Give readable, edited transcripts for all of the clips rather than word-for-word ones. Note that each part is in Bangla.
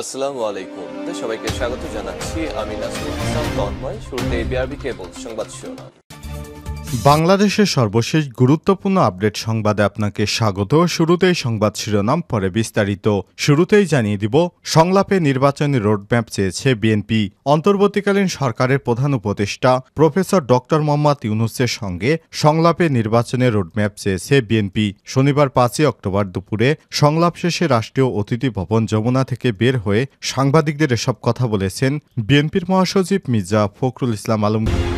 আসসালামু আলাইকুম। সবাইকে স্বাগত জানাচ্ছি। আমি নাসরুল ইসলাম তন্ময়। শুরুতে বিআরবি কেবল সংবাদ শিরোনাম। বাংলাদেশের সর্বশেষ গুরুত্বপূর্ণ আপডেট সংবাদে আপনাকে স্বাগত। শুরুতেই সংবাদ শিরোনাম, পরে বিস্তারিত। শুরুতেই জানিয়ে দিব, সংলাপে নির্বাচনী রোডম্যাপ চেয়েছে বিএনপি। অন্তর্বর্তীকালীন সরকারের প্রধান উপদেষ্টা প্রফেসর ডক্টর মোহাম্মদ ইউনূসের সঙ্গে সংলাপে নির্বাচনের রোডম্যাপ চেয়েছে বিএনপি। শনিবার 5 অক্টোবর দুপুরে সংলাপ শেষে রাষ্ট্রীয় অতিথি ভবন যমুনা থেকে বের হয়ে সাংবাদিকদের এসব কথা বলেছেন বিএনপির মহাসচিব মির্জা ফখরুল ইসলাম আলমগীর।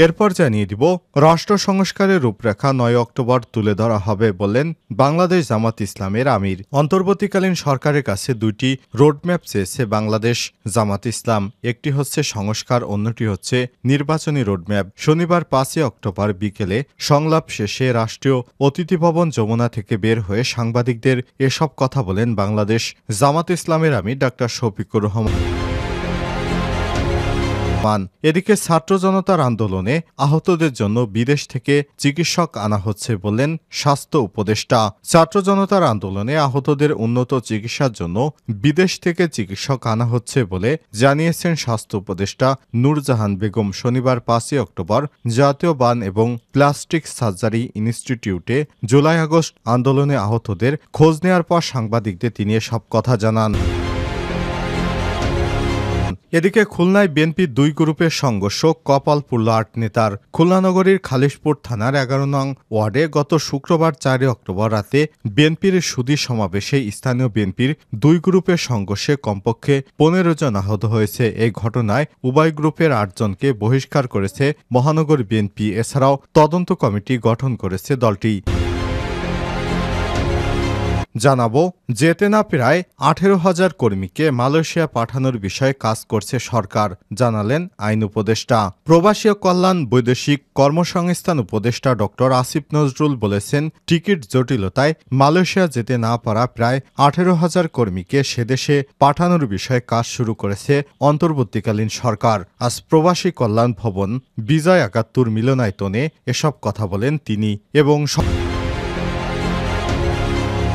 এরপর জানিয়ে দিব, রাষ্ট্র সংস্কারের রূপরেখা 9 অক্টোবর তুলে ধরা হবে বললেন বাংলাদেশ জামাত ইসলামের আমির। অন্তর্বর্তীকালীন সরকারের কাছে দুইটি রোডম্যাপ চেয়েছে বাংলাদেশ জামাত ইসলাম। একটি হচ্ছে সংস্কার, অন্যটি হচ্ছে নির্বাচনী রোডম্যাপ। শনিবার 5 অক্টোবর বিকেলে সংলাপ শেষে রাষ্ট্রীয় অতিথি ভবন যমুনা থেকে বের হয়ে সাংবাদিকদের এসব কথা বলেন বাংলাদেশ জামাত ইসলামের আমির ডা. শফিকুর রহমান। এদিকে ছাত্র জনতার আন্দোলনে আহতদের জন্য বিদেশ থেকে চিকিৎসক আনা হচ্ছে বললেন স্বাস্থ্য উপদেষ্টা। ছাত্র জনতার আন্দোলনে আহতদের উন্নত চিকিৎসার জন্য বিদেশ থেকে চিকিৎসক আনা হচ্ছে বলে জানিয়েছেন স্বাস্থ্য উপদেষ্টা নূরজাহান বেগম। শনিবার 5 অক্টোবর জাতীয় বার্ন এবং প্লাস্টিক সার্জারি ইনস্টিটিউটে জুলাই আগস্ট আন্দোলনে আহতদের খোঁজ নেওয়ার পর সাংবাদিকদের তিনি এসব কথা জানান। এদিকে খুলনায় বিএনপির দুই গ্রুপের সংঘর্ষ, কপাল পুরল 8 নেতার। খুলনা নগরীর খালিশপুর থানার 11 নং ওয়ার্ডে গত শুক্রবার 4 অক্টোবর রাতে বিএনপির সুধী সমাবেশে স্থানীয় বিএনপির দুই গ্রুপের সংঘর্ষে কমপক্ষে 15 জন আহত হয়েছে। এই ঘটনায় উভয় গ্রুপের 8 জনকে বহিষ্কার করেছে মহানগর বিএনপি। এছাড়াও তদন্ত কমিটি গঠন করেছে দলটি। জানাবো, যেতে না প্রায় 18,000 কর্মীকে মালয়েশিয়া পাঠানোর বিষয়ে কাজ করছে সরকার, জানালেন আইন উপদেষ্টা। প্রবাসী কল্যাণ বৈদেশিক কর্মসংস্থান উপদেষ্টা ড. আসিফ নজরুল বলেছেন, টিকিট জটিলতায় মালয়েশিয়া যেতে না পারা প্রায় 18,000 কর্মীকে সেদেশে পাঠানোর বিষয়ে কাজ শুরু করেছে অন্তর্বর্তীকালীন সরকার। আজ প্রবাসী কল্যাণ ভবন বিজয় 71 মিলনায়তনে এসব কথা বলেন তিনি। এবং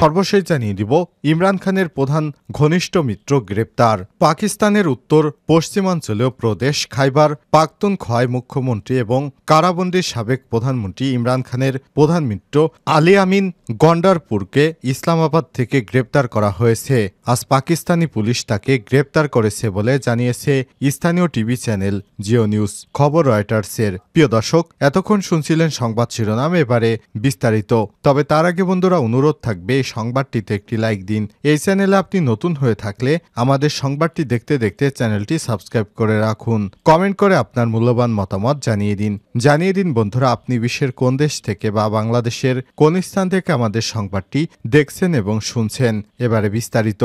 সর্বশেষ জানিয়ে দিব, ইমরান খানের প্রধান ঘনিষ্ঠ মিত্র গ্রেপ্তার। পাকিস্তানের উত্তর পশ্চিমাঞ্চলীয় প্রদেশ খাইবার পাখতুনখোয়ায় মুখ্যমন্ত্রী এবং কারাবন্দী সাবেক প্রধানমন্ত্রী ইমরান খানের প্রধান মিত্র আলী আমিন গন্ডারপুরকে ইসলামাবাদ থেকে গ্রেপ্তার করা হয়েছে। আজ পাকিস্তানি পুলিশ তাকে গ্রেপ্তার করেছে বলে জানিয়েছে স্থানীয় টিভি চ্যানেল জিও নিউজ। খবর রয়টার্সের। প্রিয় দর্শক, এতক্ষণ শুনছিলেন সংবাদ শিরোনাম, এবারে বিস্তারিত। তবে তার আগে বন্ধুরা, অনুরোধ থাকবে সংবাদটিতে একটি লাইক দিন। এই চ্যানেলে আপনি নতুন হয়ে থাকলে আমাদের সংবাদটি দেখতে দেখতে চ্যানেলটি সাবস্ক্রাইব করে রাখুন। কমেন্ট করে আপনার মূল্যবান মতামত জানিয়ে দিন বন্ধুরা, আপনি বিশ্বের কোন দেশ থেকে বা বাংলাদেশের কোন স্থান থেকে আমাদের সংবাদটি দেখছেন এবং শুনছেন। এবারে বিস্তারিত।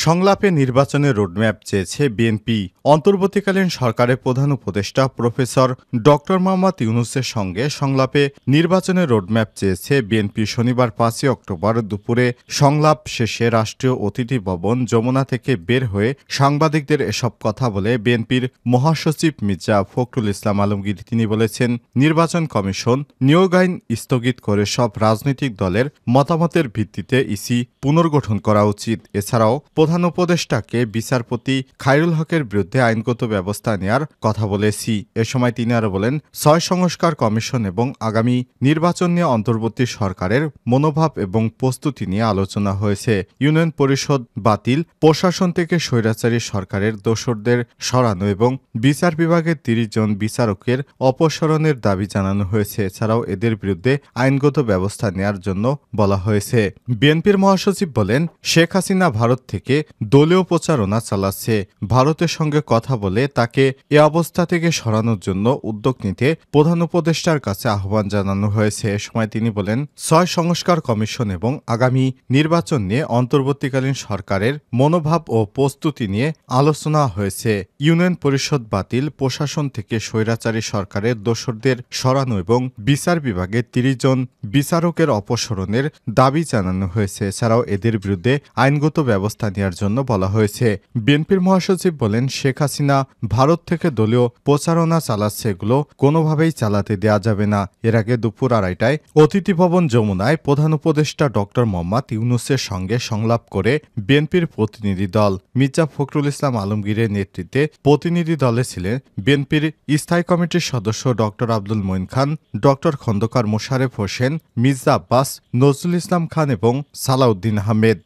সংলাপে নির্বাচনের রোডম্যাপ চেয়েছে বিএনপি। অন্তর্বর্তীকালীন সরকারের প্রধান উপদেষ্টা প্রফেসর ডক্টর মোহাম্মদ ইউনূসের সঙ্গে সংলাপে নির্বাচনের রোডম্যাপ চেয়েছে বিএনপি। শনিবার 5 অক্টোবর দুপুরে সংলাপ শেষে রাষ্ট্রীয় অতিথি ভবন যমুনা থেকে বের হয়ে সাংবাদিকদের এসব কথা বলে বিএনপির মহাসচিব মির্জা ফখরুল ইসলাম আলমগীর। তিনি বলেছেন, নির্বাচন কমিশন নিয়োগ আইন স্থগিত করে সব রাজনৈতিক দলের মতামতের ভিত্তিতে ইসি পুনর্গঠন করা উচিত। এছাড়াও প্রধান উপদেষ্টাকে বিচারপতি খায়রুল হকের বিরুদ্ধে আইনগত ব্যবস্থা নেয়ার কথা বলেছি। এ সময় তিনি আরও বলেন, 6 সংস্কার কমিশন এবং আগামী নির্বাচন নিয়ে অন্তর্বর্তী সরকারের মনোভাব এবং প্রস্তুতি নিয়ে আলোচনা হয়েছে। ইউনিয়ন পরিষদ বাতিল, প্রশাসন থেকে স্বৈরাচারী সরকারের দোসরদের সরানো এবং বিচার বিভাগের 30 জন বিচারকের অপসারণের দাবি জানানো হয়েছে। এছাড়াও এদের বিরুদ্ধে আইনগত ব্যবস্থা নেয়ার জন্য বলা হয়েছে। বিএনপির মহাসচিব বলেন, শেখ হাসিনা ভারত থেকে দলীয় প্রচারণা চালাচ্ছে। ভারতের সঙ্গে কথা বলে তাকে এ অবস্থা থেকে সরানোর জন্য উদ্যোগ নিতে প্রধান উপদেষ্টার কাছে আহ্বান জানানো হয়েছে। এ সময় তিনি বলেন, 6 সংস্কার কমিশন এবং আগামী নির্বাচন নিয়ে অন্তর্বর্তীকালীন সরকারের মনোভাব ও প্রস্তুতি নিয়ে আলোচনা হয়েছে। ইউনিয়ন পরিষদ বাতিল, প্রশাসন থেকে স্বৈরাচারী সরকারের দোসরদের সরানো এবং বিচার বিভাগের 30 জন বিচারকের অপসারণের দাবি জানানো হয়েছে। এছাড়াও এদের বিরুদ্ধে আইনগত ব্যবস্থা নেওয়ার নেয়ার জন্য বলা হয়েছে। বিএনপির মহাসচিব বলেন, শেখ হাসিনা ভারত থেকে দলীয় প্রচারণা চালাচ্ছে, এগুলো কোনোভাবেই চালাতে দেয়া যাবে না। এর আগে দুপুর 2:30টায় অতিথি ভবন যমুনায় প্রধান উপদেষ্টা ডক্টর মোহাম্মদ ইউনূসের সঙ্গে সংলাপ করে বিএনপির প্রতিনিধি দল মির্জা ফখরুল ইসলাম আলমগীরের নেতৃত্বে প্রতিনিধি দলে ছিলেন বিএনপির স্থায়ী কমিটির সদস্য ডক্টর আব্দুল মঈন খান, ডক্টর খন্দকার মোশারেফ হোসেন, মির্জা আব্বাস, নজরুল ইসলাম খান এবং সালাউদ্দিন আহমেদ।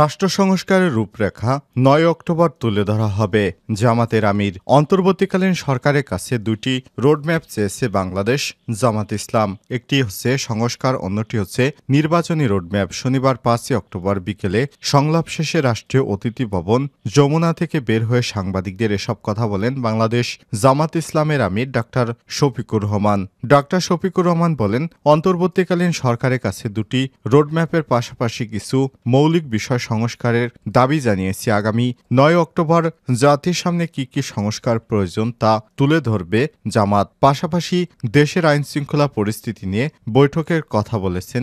রাষ্ট্র সংস্কারের রূপরেখা 9 অক্টোবর তুলে ধরা হবে। জামাতের আমির অন্তর্বর্তীকালীন সরকারের কাছে দুটি রোডম্যাপ চেয়েছে বাংলাদেশ জামাত ইসলাম। একটি হচ্ছে সংস্কার, অন্যটি হচ্ছে নির্বাচনী রোডম্যাপ। শনিবার 5 অক্টোবর বিকেলে সংলাপ শেষে রাষ্ট্রীয় অতিথি ভবন যমুনা থেকে বের হয়ে সাংবাদিকদের এসব কথা বলেন বাংলাদেশ জামাত ইসলামের আমির ডাক্তার শফিকুর রহমান। ডাক্তার শফিকুর রহমান বলেন, অন্তর্বর্তীকালীন সরকারের কাছে দুটি রোডম্যাপের পাশাপাশি কিছু মৌলিক বিষয় সংস্কারের দাবি জানিয়েছি। আগামী 9 অক্টোবর জাতির সামনে কি কি সংস্কার প্রয়োজন তা তুলে ধরবে জামাত। পাশাপাশি দেশের আইন শৃঙ্খলা পরিস্থিতি নিয়ে বৈঠকের কথা বলেছেন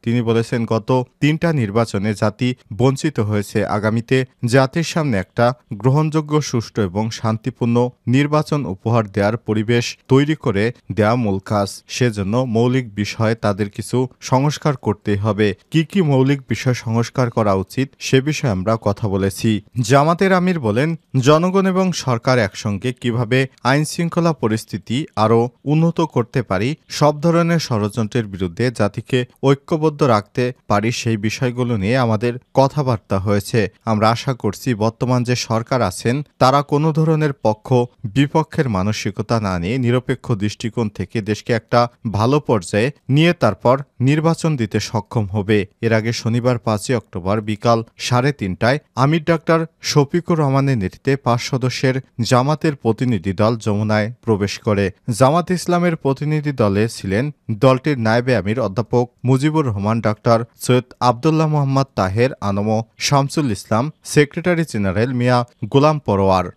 তিনি বলেছেন, গত 3টা নির্বাচনে জাতি বঞ্চিত হয়েছে। আগামীতে জাতির সামনে একটা গ্রহণযোগ্য, সুষ্ঠু এবং শান্তিপূর্ণ নির্বাচন উপহার দেওয়ার পরিবেশ তৈরি করে দেওয়া মূল কাজ। সেজন্য মৌলিক বিষয়ে তাদের কিছু সংস্কার করতেই হবে। কি কি মৌলিক বিষয় সংস্কার করা উচিত সে বিষয়ে আমরা কথা বলেছি। জামাতের আমির বলেন, জনগণ এবং সরকার একসঙ্গে কিভাবে আইন শৃঙ্খলা পরিস্থিতি আরও উন্নত করতে পারি, সব ধরনের ষড়যন্ত্রের বিরুদ্ধে জাতিকে ঐক্যবদ্ধ রাখতে পারি, সেই বিষয়গুলো নিয়ে আমাদের কথাবার্তা হয়েছে। আমরা আশা করছি বর্তমান যে সরকার আছেন তারা কোনো ধরনের পক্ষ বিপক্ষের মানসিকতা না নিয়ে নিরপেক্ষ দৃষ্টিকোণ থেকে দেশকে একটা ভালো পর্যায়ে নিয়ে তারপর নির্বাচন দিতে সক্ষম হবে। এর আগে শনিবার 5 অক্টোবর বিকাল 3:30টায় আমির ডাক্তার শফিকুর রহমানের নেতৃত্বে 5 সদস্যের জামাতের প্রতিনিধি দল যমুনায় প্রবেশ করে। জামাত ইসলামের প্রতিনিধি দলে ছিলেন দলটির নায়েবে আমির অধ্যাপক মুজিবুর রহমান, ডাক্তার সৈয়দ আবদুল্লাহ মোহাম্মদ তাহের আনম, শামসুল ইসলাম, সেক্রেটারি জেনারেল মিয়া গোলাম পরোয়ার।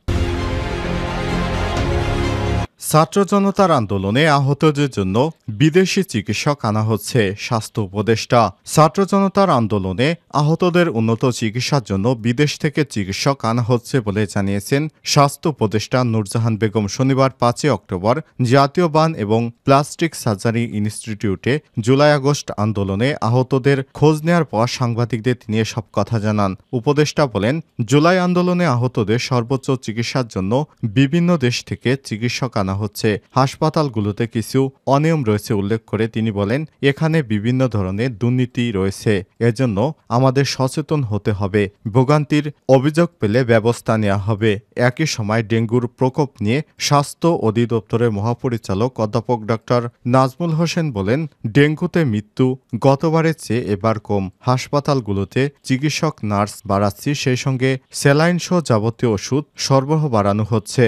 ছাত্র জনতার আন্দোলনে আহতদের জন্য বিদেশি চিকিৎসক আনা হচ্ছে, স্বাস্থ্য উপদেষ্টা। ছাত্র জনতার আন্দোলনে আহতদের উন্নত চিকিৎসার জন্য বিদেশ থেকে চিকিৎসক আনা হচ্ছে বলে জানিয়েছেন স্বাস্থ্য উপদেষ্টা নূরজাহান বেগম। শনিবার 5 অক্টোবর জাতীয় বার্ন এবং প্লাস্টিক সার্জারি ইনস্টিটিউটে জুলাই-আগস্ট আন্দোলনে আহতদের খোঁজ নেওয়ার পর সাংবাদিকদের তিনি এসব কথা জানান। উপদেষ্টা বলেন, জুলাই আন্দোলনে আহতদের সর্বোচ্চ চিকিৎসার জন্য বিভিন্ন দেশ থেকে চিকিৎসক আনা হচ্ছে। হাসপাতালগুলোতে কিছু অনিয়ম রয়েছে উল্লেখ করে তিনি বলেন, এখানে বিভিন্ন ধরনের দুর্নীতি রয়েছে, এজন্য আমাদের সচেতন হতে হবে। ভোগান্তির অভিযোগ পেলে ব্যবস্থা নেওয়া হবে। একই সময় ডেঙ্গুর প্রকোপ নিয়ে স্বাস্থ্য অধিদপ্তরের মহাপরিচালক অধ্যাপক ডক্টর নাজমুল হোসেন বলেন, ডেঙ্গুতে মৃত্যু গতবারের চেয়ে এবার কম। হাসপাতালগুলোতে চিকিৎসক, নার্স বাড়াচ্ছি, সেই সঙ্গে স্যালাইন সহ যাবতীয় ওষুধ সরবরাহ বাড়ানো হচ্ছে।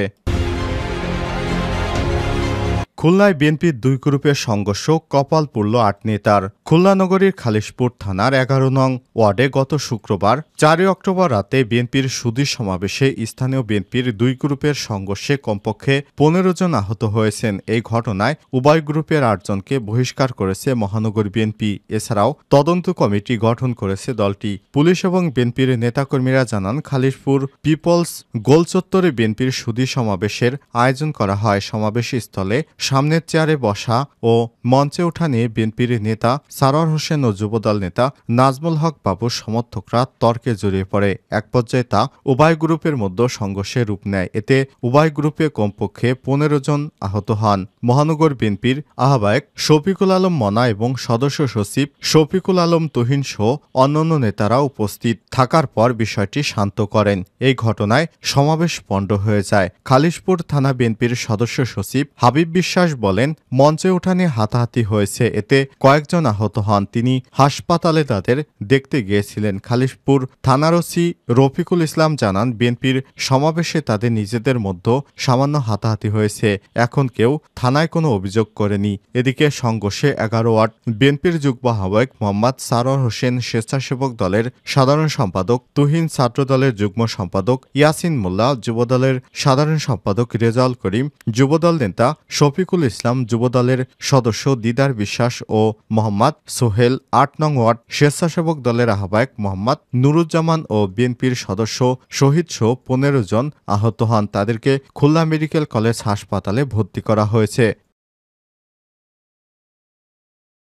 খুলনায় বিএনপির 2 গ্রুপের সংঘর্ষ, কপাল পুড়ল 8 নেতার। খুলনা নগরীর খালিশপুর থানার 11 নং ওয়ার্ডে গত শুক্রবার 4 অক্টোবর রাতে বিএনপির সুধী সমাবেশে স্থানীয় বিএনপির 2 গ্রুপের সংঘর্ষে কমপক্ষে 15 জন আহত হয়েছেন। এই ঘটনায় উভয় গ্রুপের 8 জনকে বহিষ্কার করেছে মহানগর বিএনপি। এছাড়াও তদন্ত কমিটি গঠন করেছে দলটি। পুলিশ এবং বিএনপির নেতাকর্মীরা জানান, খালিশপুর পিপলস গোলচত্বরে বিএনপির সুধী সমাবেশের আয়োজন করা হয়। সমাবেশ স্থলে সামনের চেয়ারে বসা ও মঞ্চে ওঠা নিয়ে বিএনপির নেতা সারোয়ার হোসেন ও যুবদল নেতা নাজমুল হক বাবুর সমর্থকরা তর্কে জড়িয়ে পড়ে। এক পর্যায়ে তা উভয় গ্রুপের মধ্যে সংঘর্ষে রূপ নেয়। এতে উভয় গ্রুপে কমপক্ষে 15 জন আহত হন। মহানগর বিএনপির আহ্বায়ক শফিকুল আলম মনা এবং সদস্য সচিব শফিকুল আলম তুহিন সহ অন্যান্য নেতারা উপস্থিত থাকার পর বিষয়টি শান্ত করেন। এই ঘটনায় সমাবেশ পণ্ড হয়ে যায়। খালিশপুর থানা বিএনপির সদস্য সচিব হাবিব বিশ্বাস বলেন, মঞ্চে ওঠা নিয়ে হাতাহাতি হয়েছে, এতে কয়েকজন আহত হন। তিনি হাসপাতালে তাদের দেখতে গিয়েছিলেন। খালিশপুর থানার ওসি রফিকুল ইসলাম জানান, বিএনপির সমাবেশে তাদের নিজেদের মধ্যে সামান্য হাতাহাতি হয়েছে। এখন কেউ থানায় কোনো অভিযোগ করেনি। এদিকে সংঘর্ষে 11 ওয়ার্ড বিএনপির যুগ্ম আহ্বায়ক মোহাম্মদ সারোয়ার হোসেন, স্বেচ্ছাসেবক দলের সাধারণ সম্পাদক তুহিন, ছাত্র দলের যুগ্ম সম্পাদক ইয়াসিন মোল্লা, যুবদলের সাধারণ সম্পাদক রেজাউল করিম, যুবদল নেতা শফিকুল রফিকুল ইসলাম যুবদলের সদস্য দিদার বিশ্বাস ও মোহাম্মদ সোহেল ৮ নং ওয়ার্ড স্বেচ্ছাসেবক দলের আহ্বায়ক মোহাম্মদ নুরুজ্জামান ও বিএনপির সদস্য শহীদসহ ১৫ জন আহত হন। তাদেরকে খুলনা মেডিকেল কলেজ হাসপাতালে ভর্তি করা হয়েছে।